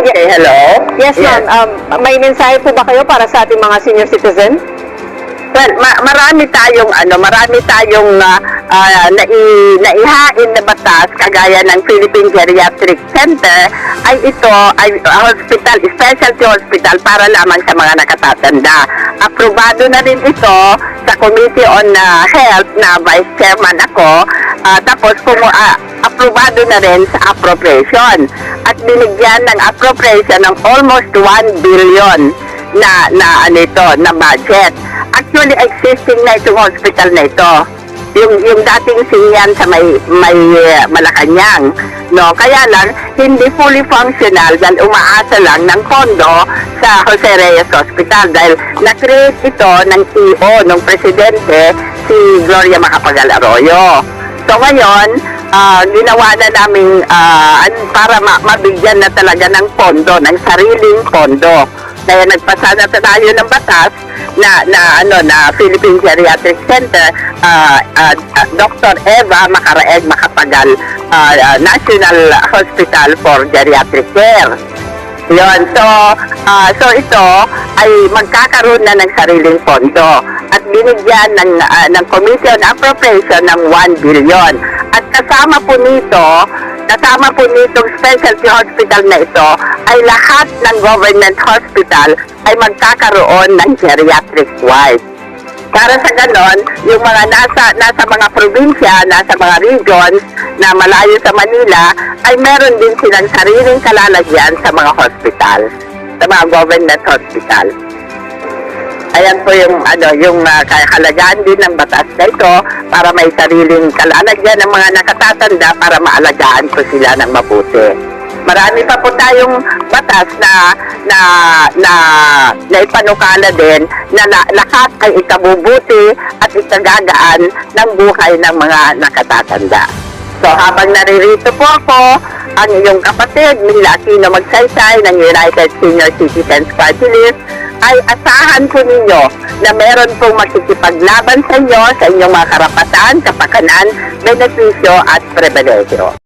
Okay, hello? Yes, ma'am. May mensahe po ba kayo para sa ating mga senior citizen? Well, marami tayong naihain na batas kagaya ng Philippine Geriatric Center ay ito ay hospital, specialty hospital para lamang sa mga nakatatanda. Aprobado na rin ito sa Committee on Health na Vice Chairman ako, tapos aprobado na rin sa appropriation at binigyan ng appropriation ng almost 1 billion na budget. Actually, existing na itong hospital na ito. Yung dating Sinyan sa may Malacanang, no? Kaya lang, hindi fully functional dahil umaasa lang ng pondo sa Jose Reyes Hospital dahil na-create ito ng CEO, ng presidente, si Gloria Macapagal Arroyo. So ngayon, ginawa na namin para mabigyan na talaga ng pondo, ng sariling pondo. Kaya nagpasa na tayo ng batas na Philippine Geriatric Center, Dr. Eva Macaraeg Macapagal National Hospital for Geriatric Care. Yun. So ito ay magkakaroon na ng sariling pondo at binigyan ng Committee on Appropriation ng 1 billion. At kasama po nitong specialty hospital na ito ay lahat ng government hospital ay magkakaroon ng geriatric ward. Para sa ganon, yung mga nasa mga probinsya, nasa mga regions na malayo sa Manila, ay meron din silang sariling kalalagyan sa mga hospital, sa mga government hospital. Ayan po yung kahalagaan din ng batas na ito para may sariling kalalagyan ng mga nakatatanda para maalagaan ko sila ng mabuti. Marami pa po tayong batas na ipanukala din na lahat ay ikabubuti at ikagagaan ng buhay ng mga nakatatanda. So habang naririto po ako, ang iyong kapatid, Mila Aquino Magsaysay ng United Senior Citizens Party List, ay asahan po ninyo na meron pong makikipaglaban sa inyo, sa inyong mga karapatan, kapakanan, benepisyo at pribilehiyo.